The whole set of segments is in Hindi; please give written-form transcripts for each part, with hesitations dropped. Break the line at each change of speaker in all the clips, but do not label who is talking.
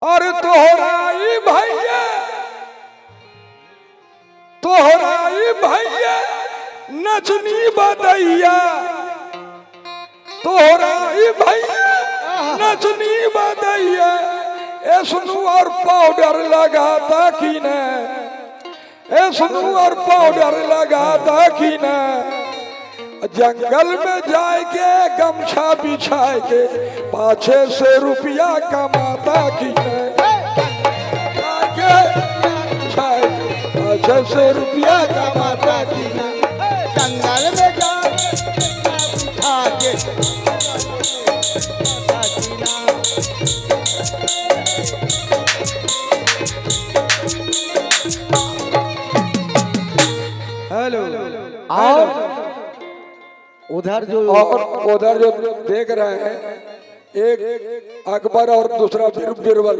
और तोहराई भैया नचनी बदैया, तोहराई भैया नचनी बदैया। एसनू और पाउडर लगाता कि न, एसनू और पाउडर लगाता कि न। जंगल में जाके गमछा बिछाए के पाछे से रुपया कमाता कि न, पाछे से रुपया कमाता कि न।
जंगल में जाके
हेलो
और उधर
जो देख रहे हैं, एक अकबर और दूसरा बीरबल।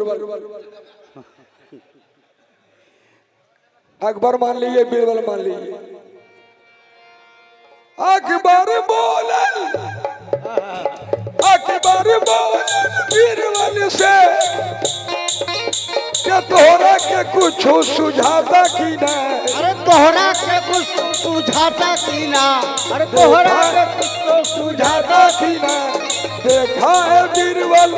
अकबर मान लीजिए, बीरबल मान लीजिए। अकबर बोलन बीरबल से क्या तोहरा के कुछ सुझाता कि ना।
अरे तोहरा के कुछ सुझाता कि ना, अरे तोहरा के कुछ
सुझाता कि ना। देखा है बीरबल,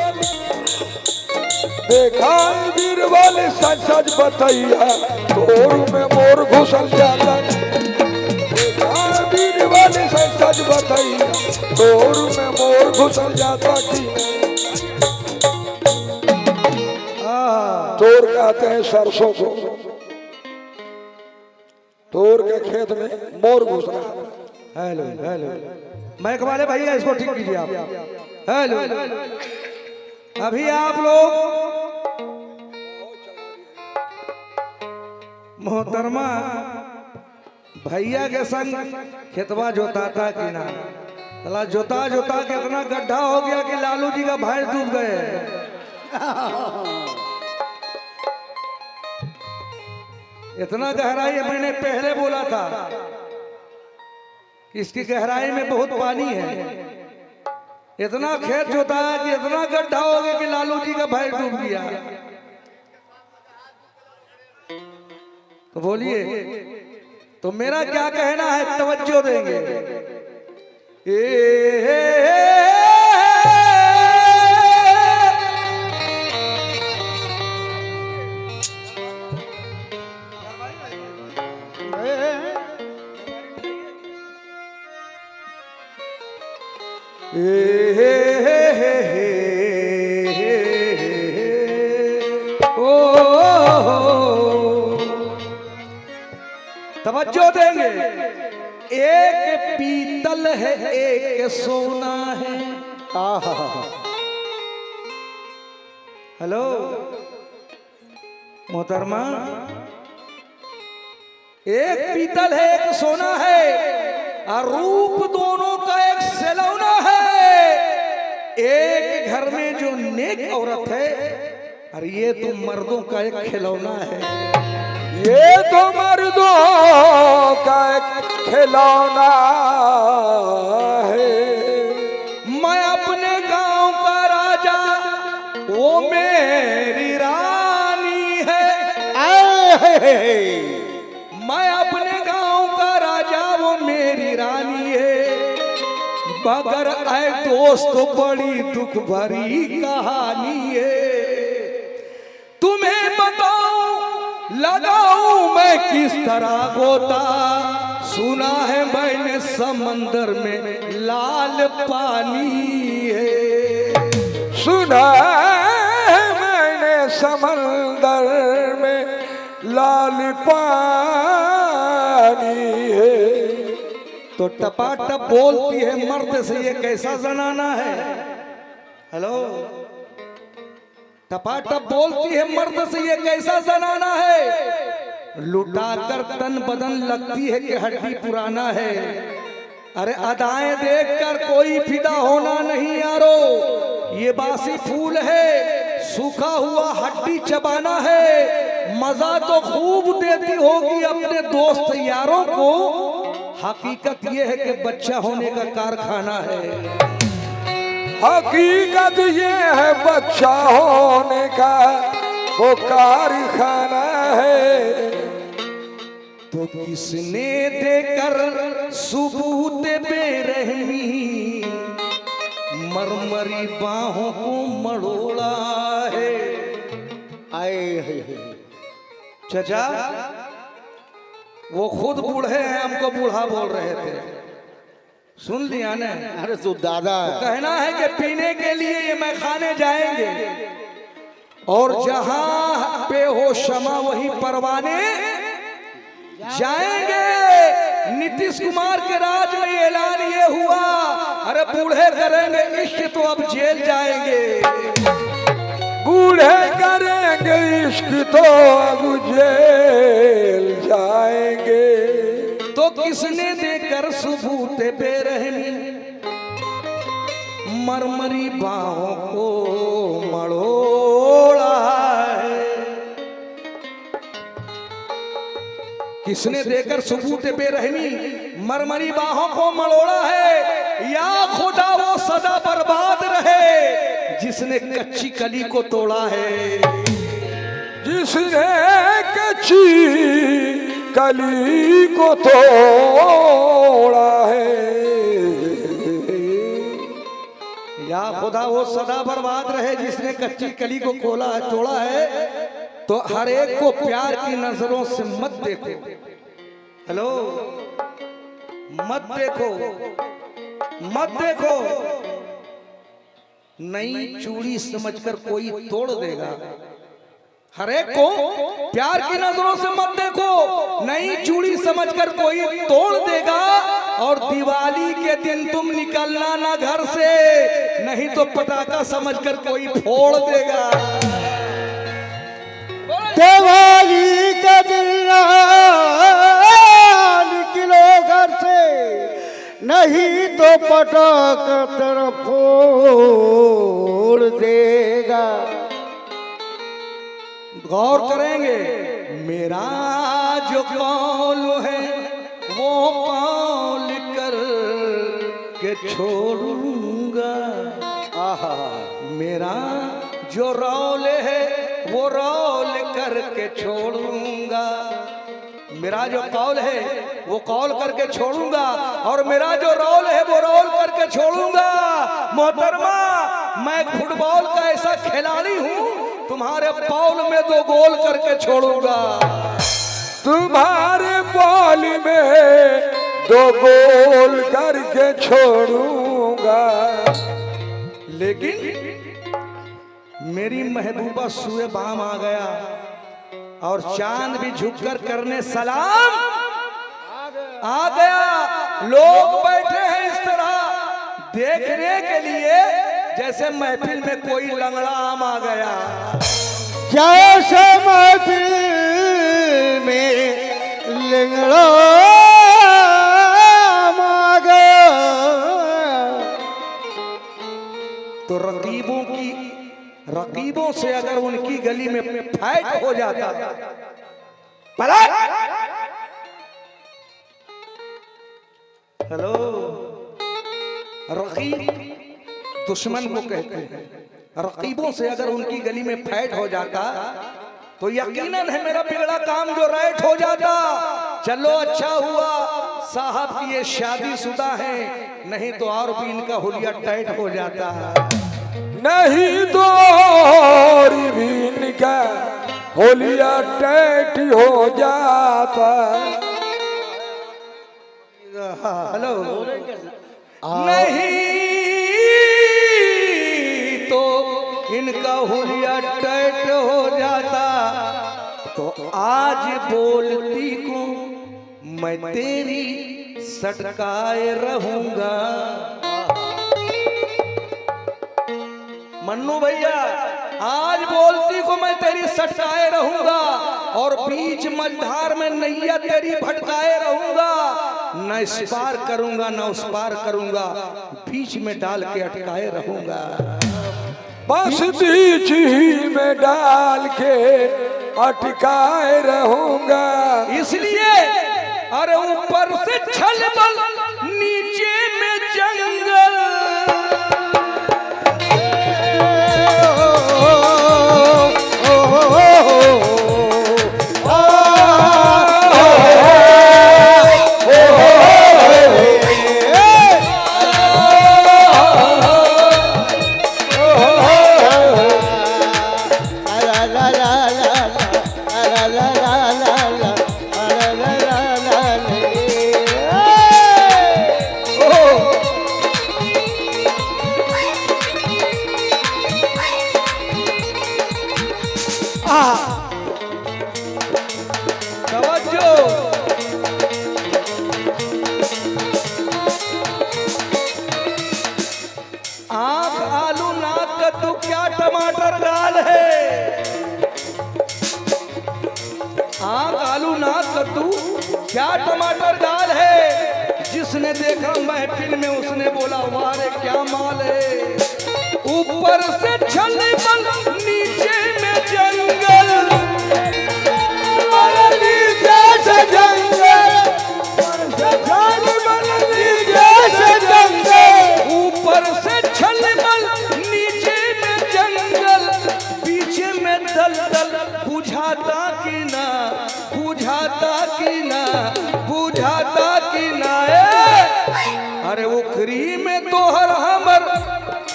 देखा है बीरबल सच सच बतैया, तोर में मोर घुसल जाता। देखा है बीरबल सच सच बतैया, तोर में मोर घुसल जाता कि तोर कहते हैं सरसों को, तोर के खेत में मोर घुस रहा। हेलो हेलो
माइक वाले भैया इसको ठीक कीजिए आप। हेलो अभी आप लोग मोहतरमा भैया के संग खेतवा जोताता कि ना। चला जोता जोता के इतना गड्ढा हो गया कि लालू जी का भैंस डूब गए। इतना गहराई है, मैंने पहले बोला था कि इसकी गहराई में बहुत पानी है। इतना खेत जोताया कि इतना गड्ढा हो गया कि लालू जी का भैंस डूब गया। तो बोलिए, तो मेरा क्या कहना है, तवज्जो देंगे। तवज्जो देंगे। एक पीतल है एक सोना है। हेलो मोहतरमा, एक पीतल है एक सोना है, और रूप दोनों का एक सैलौना है। एक घर में जो नेक औरत है, और ये तो मर्दों का एक खिलौना है।
ये तो मर्दों का एक खिलौना है।
मैं अपने गांव का राजा, वो मेरी रानी है। मैं अपने गांव का राजा, वो मेरी रानी है। मगर ऐ दोस्त बड़ी दुख भरी कहानी है। तुम्हें बताऊं लगाऊं मैं किस तरह गोता, सुना है मैंने समंदर में लाल पानी है।
सुना है मैंने समंदर में लाल पानी है।
तो टपाटप बोलती है मर्द से, ये कैसा जनाना है। हेलो, टपाटप बोलती है मर्द से, ये कैसा जनाना है। लुटाकर तन बदन लगती है कि हड्डी पुराना है। अरे अदाएं देखकर कोई फिदा होना नहीं यारो, ये बासी फूल है, सूखा हुआ हड्डी चबाना है। मजा तो खूब देती होगी अपने दोस्त यारों को, हकीकत ये है कि बच्चा होने का कारखाना है।
हकीकत ये है बच्चा होने का वो कारखाना है।
तो किसने देकर सबूत बेरहमी मरमरी बाहों को मड़ोड़ा है।
आए
चचा वो खुद बूढ़े हैं, हमको बूढ़ा बोल रहे थे, सुन लिया ना।
अरे तू दादा है।
कहना है कि पीने के लिए ये मैखाने जाएंगे और जहां पे हो शमा वही परवाने जाएंगे। नीतीश कुमार के राज में ऐलान ये हुआ, अरे बूढ़े करेंगे इश्क तो अब जेल जाएंगे।
बूढ़े करेंगे इश्क तो अब जेल जाएंगे।
तो किसने देकर सबूत बेरहमी मरमरी बाहों को मड़ोड़ा है। किसने देकर सबूत बेरहमी मरमरी बाहों को मड़ोड़ा है। या खुदा वो सदा बर्बाद रहे जिसने कच्ची कली को तोड़ा है।
जिसने कच्ची कली को तोड़ा है।
या खुदा वो सदा बर्बाद रहे जिसने कच्ची कली को खोला है तोड़ा है। तो हर एक को प्यार की नजरों से मत देखो। हेलो, मत देखो, मत देखो। नई चूड़ी समझकर कोई तोड़ देगा। हर एक को प्यार की नजरों से मत देखो। नई चूड़ी समझकर कोई तोड़ देगा। और दिवाली के दिन तुम निकलना ना घर से, नहीं तो पटाखा समझकर कोई फोड़ देगा।
दिवाली के दिन निकलो घर से, नहीं तो पटाखा तरफ फोड़ देगा।
गौर करेंगे, मेरा जो कौल है वो कौल कर के छोड़ूंगा।
आहा,
मेरा जो रौल है वो रौल करके छोड़ूंगा। मेरा जो कौल है वो कौल करके छोड़ूंगा और मेरा जो रौल है वो रौल करके छोड़ूंगा। मोहतरमा, मैं फुटबॉल का ऐसा खिलाड़ी हूँ, तुम्हारे बॉल में 2 गोल करके छोड़ूंगा।
तुम्हारे बॉल में 2 गोल करके छोड़ूंगा।
लेकिन मेरी महबूबा सुए बाम आ गया और चांद भी झुककर करने सलाम आ गया। लोग बैठे हैं इस तरह देखने के लिए जैसे महफिल में कोई लंगड़ा आम आ गया।
जैसे महफिल में लंगड़ा आ गया।
तो रकीबों से अगर उनकी गली में फाइट हो जाता, पलट। हेलो, रकीब दुश्मन को कहते हैं। रकीबों से अगर उनकी गली में फाइट हो जाता तो यकीनन है मेरा बिगड़ा काम जो राइट हो जाता। चलो अच्छा हुआ साहब की ये शादीशुदा है, नहीं तो और भी इनका हुलिया टाइट हो जाता।
नहीं तो और भी इनका होलिया टाइट हो जाता।
हेलो, नहीं तो इनका हुलिया टाइट हो जाता। तो आज बोलती को मैं तेरी सटकाए रहूंगा। मन्नू भैया, आज बोलती को मैं तेरी सटकाए रहूंगा और बीच मझधार में नैया तेरी भटकाए रहूंगा। न इस पार करूंगा न उस पार करूंगा, बीच में डाल के अटकाए रहूंगा।
बस बीच ही में डाल के अटकाए रहूंगा।
इसलिए अरे ऊपर से छलबल नीचे में जंगल।
ला ला ला ला ला ला ला ला ला ला
तवज्जो। आंख आलू नाक कद्दू क्या टमाटर गाल है। आंख आलू नाक कद्दू क्या टमाटर गाल है। जिसने देखा महफिल में उसने बोला वारे क्या माल है। ऊपर से छलनी बल नीचे में जंगल,
नीचे से जंगल,
ऊपर से छलनी बल नीचे में जंगल, पीछे में दलदल बुझाता कि ना, बुझाता कि ना, बुझाता कि ना। अरे उखरी में तोहर हमर,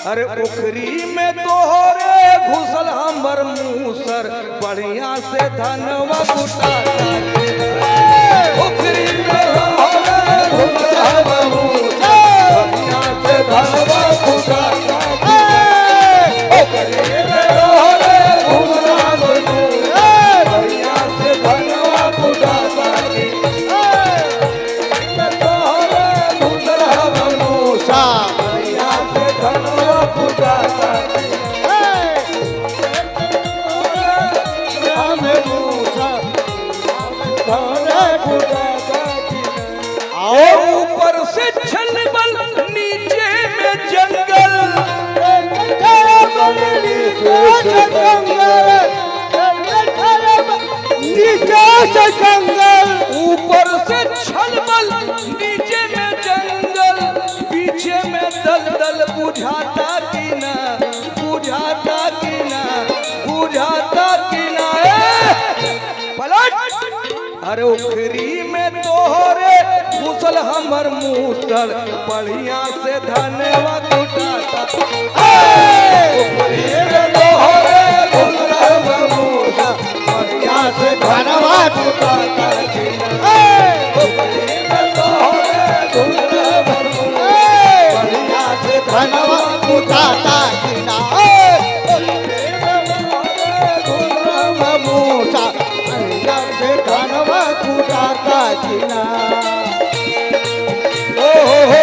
अरे उखरी में तोहरे घुसल हमर मूसर, बढ़िया से धनवा कुटाता कि ना। उखरी में तोहरे घुसल हमर मूसर, बढ़िया से धनवा कुटाता कि ना। उखरी में तोहरे घुसल हमर मूसर, बढ़िया से धनवा कुटाता कि ना। और ऊपर से छलबल नीचे में जंगल,
नीचे से जंगल,
ऊपर से छलबल नीचे में जंगल, पीछे में दलदल बुझाता कि ना, बुझाता कि ना, बुझाता कि ना। पलट। अरे उखरी में तोहरे घुसल हमर मूसल, बढ़िया से धनवा कुटाता। उखरी में तोहरे घुसल हमर मूसल, बढ़िया से धनवा कुटाता कि ना। उखरी में तोहरे घुसल हमर मूसल, बढ़िया से
धनवा कुटाता कि ना। मूसा से धनवा कुटाता कि ना।
ओ हो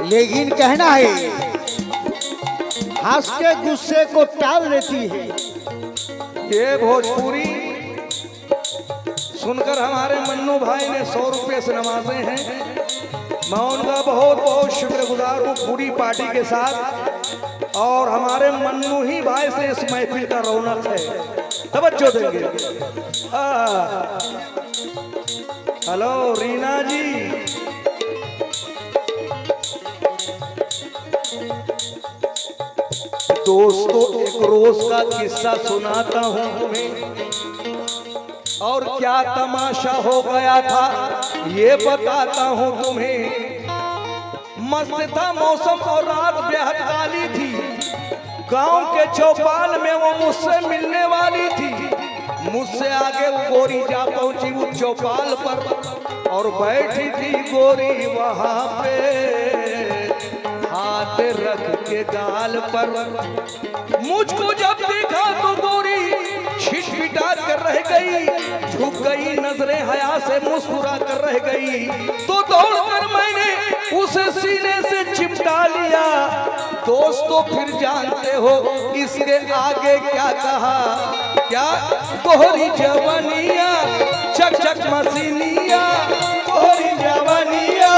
लेकिन कहना है हंस के गुस्से को टाल देती है।
ये भोजपुरी सुनकर हमारे मन्नू भाई ने 100 रुपये से नवाजे हैं। मैं उनका बहुत बहुत शुक्रगुजार हूँ पूरी पार्टी के साथ। और हमारे मन्नू ही भाई से इस महफिल का रौनक है, तवज्जो देंगे। हेलो रीना जी, दोस्तों एक रोज का किस्सा सुनाता हूँ तुम्हें, और क्या तमाशा हो गया था ये बताता हूँ तुम्हें। मस्त था मौसम और रात बेहद काली थी। गांव के चौपाल में वो मुझसे मिलने वाली थी। मुझसे आगे वो गोरी जा पहुंची उस चौपाल पर, और बैठी थी गोरी वहां पे हाथ रख के गाल पर। मुझको जब देखा तो गोरी छिटपिटा कर रह गई, झुक गई, नजरें हया से मुस्कुरा कर रह गई। तो दौड़कर मैंने उसे सीने से चिपटा लिया। दोस्तों फिर जानते हो इसके आगे क्या कहा, क्या? तोहरी जवानिया चक चक मसीनिया, तोहरी जवानिया,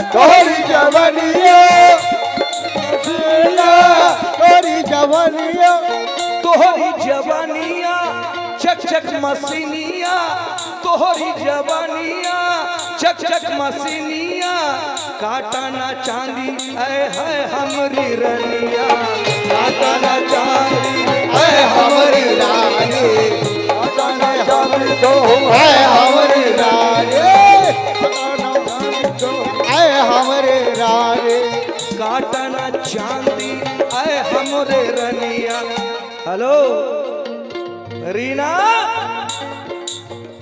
तोरी जवानिया, तोरी जवानिया,
तोहरी जवानिया चक चक मसीनिया, तोहरी जवानिया चक चक मसीनिया काटा ना चांदी ऐ है हमरी रनिया काटा ना चांदी ऐ हमरी रानी
काटा ना चांदी तो
ऐ हमरे राजे ऐ हमरे राजे
काटा ना चांदी ऐ हमरे रनिया। हेलो रीना,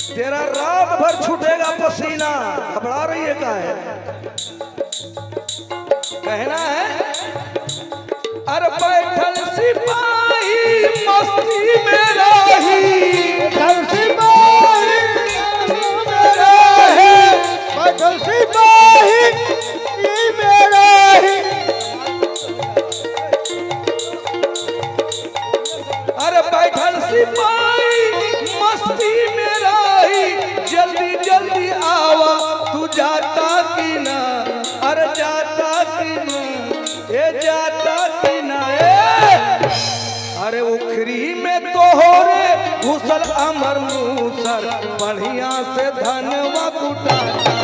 तेरा रात भर छूटेगा पसीना, घबरा रही है का है? कहना है अरे बैठल सिपाही मस्ती में रही
बैठल सिपाही मेरा है बैठल सिपाही मेरा है
अरे बैठल सिपाही मस्ती में रही जल्दी जल्दी आवा तू जाता कि ना अरे जाता कि ना ये जाता कि ना अरे उखरी में तोहरे घुसल अमर मूसर बढ़िया से धनवा कुटाता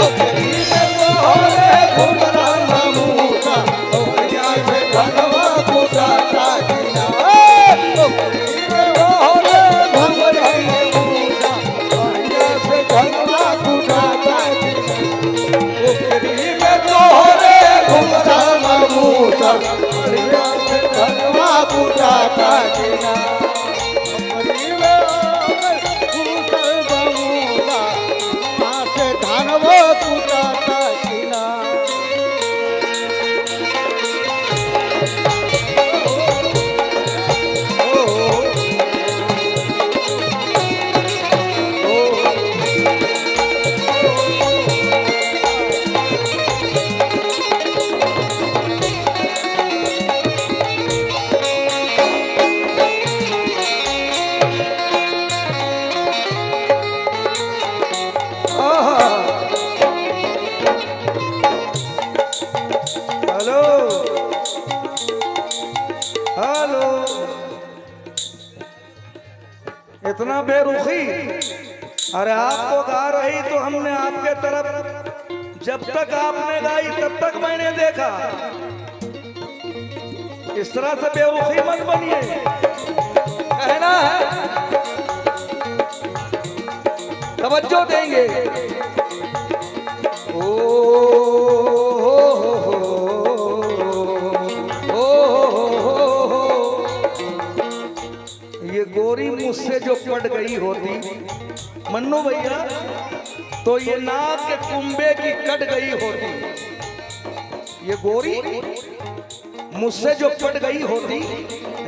उखरी में तोहरे घुसल अमर मूसर बढ़िया से धनवा कुटाता कि ना हेलो हेलो, इतना बेरुखी? अरे आप तो गा रही तो हमने आपके तरफ, जब तक आपने गाई तब तक मैंने देखा। इस तरह से बेरुखी मत बनिए, कहना है तवज्जो देंगे। ये गोरी मुझसे जो पट गई होती मन्नू भैया तो ये नाक के कुंबे की कट गई होती। ये गोरी मुझसे जो पट गई होती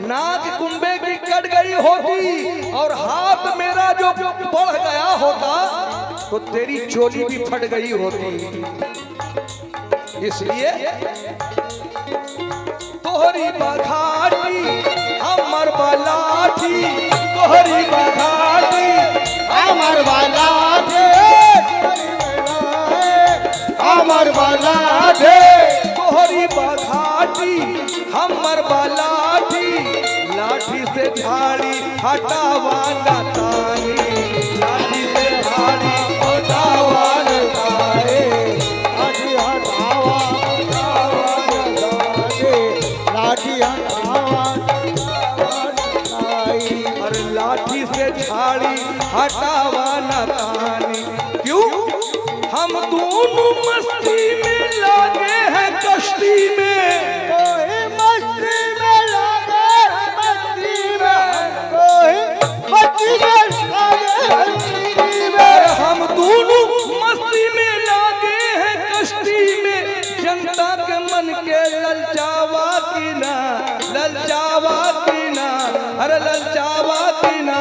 नाक कुंबे की कट गई होती और हाथ मेरा जो बढ़ गया होता तो तेरी चोली भी फट गई होती। इसलिए तोहरी बघाटी हमर बलाठी तोहरी बघाटी
हमर वाला हमर वाला
तोहरी बघाटी हमर बलाठी लाठी से झाड़ी हटावा ना तानी लाठी से झाड़ी हटावा ना तानी
लाठी हटावा लाठी हटावा
अरे लाठी से झाड़ी हटावा ना तानी। क्यों? हम दोनों मस्ती में लागे हैं कश्ती में
कोई मस्ती में लगे मस्ती में कोई मस्ती में लगे मस्ती में
हम दोनों मस्ती में लागे हैं कश्ती में जनता के मन के ललचावा की ना ललचावा की ना अरे ललचावा की ना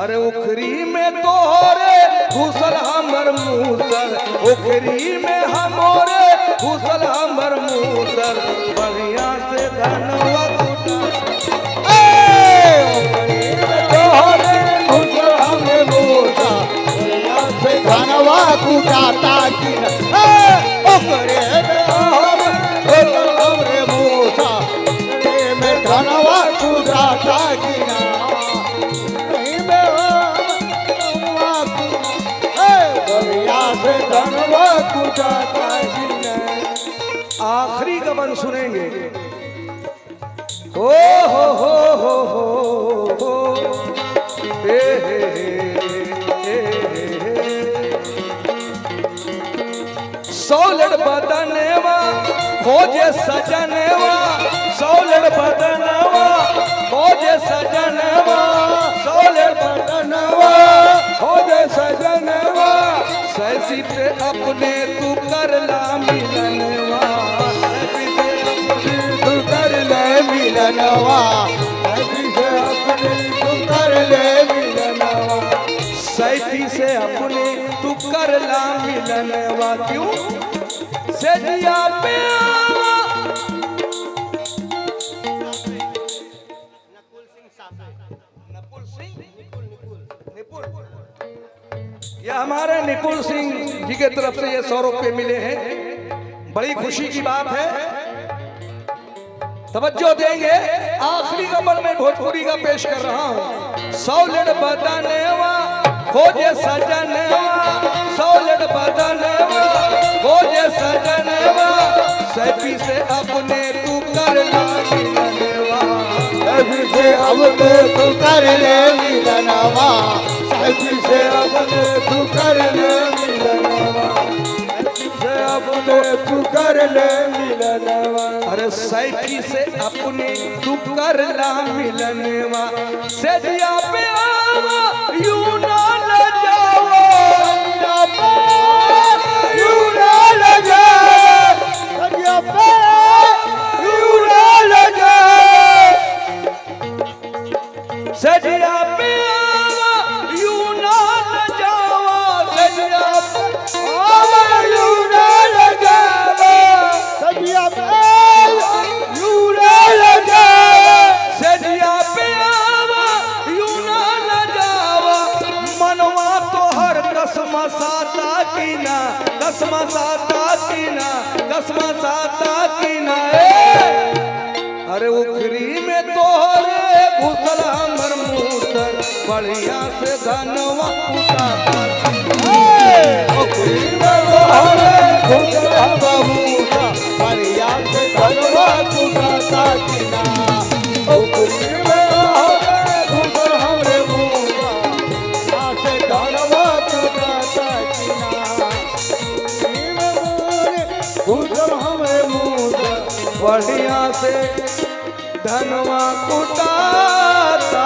अरे उखरी में तोहरे घुसल हमर मूसर उखरी में हमरे घुसल हमर मूसर बढ़िया से धनवा
धनवा कुटाता की ओकरे हमरे मूसा में धनवा कुटाता की
कुटाता किना।
आखिरी गबन सुनेंगे। हो हो हे सौलड़ बदनवा खोजे सजनवा, सौलड़ बदनवा खोजे सजनवा, सौलड़ बदनवा
खोजे सजनवा।
सैसी पे अपने तू कर ला मिलनवा, सैसी पे अपने
तू कर ले मिलनवा, सैफी से अपने तू कर ले मिलनवा।
सैफी से अपने तू कर ला मिलनवा। क्यों सजिया पे आवा, ये हमारे निपुल सिंह जी के तरफ से ये 100 रुपये मिले हैं, बड़ी खुशी की बात है। तवज्जो देंगे। आखिरी नंबर में भोजपुरी का पेश कर रहा हूँ। सौलड़ बदनवा खोजे सजनवा, सौलड़ बदनवा खोजे सजनवा, सैफी से अपने तू कर ला मिलनवा,
सैफी से अपने तू कर ले मिलनवा, सैफी से अपने तू कर ले मिलनवा, सैफी से अपने तू कर ले मिलनवा।
अरे सैफी से अपने तू कर ला मिलनवा। सजिया पे आवा यूं ना ल जाओ, सजिया पे
यूं ना लगे, सजिया पे यूं ना लगे,
सजिया पे आवा यूं ना ल जाओ, सजिया पे
आवा यूं ना लगे, सजिया पे यूं ना लगे,
सजिया पे आवा यूं ना ल जावा। मनवा तो हर कसम साता की ना, कसम साता की ना, कसम साता की ना। अरे उखरी में तोहरे घुसल हमर मूसर, बढ़िया से धनवा उठाता
उखरी में तोहरे घुसल हमर मूसर, बढ़िया से धनवा उठाता किना। उखरी में तोहरे घुसल हमरे मूसर, बढ़िया से धनवा उठाता किना। उखरी में तोहरे घुसल हमरे मूसर,
बढ़िया से धनवा कुटाता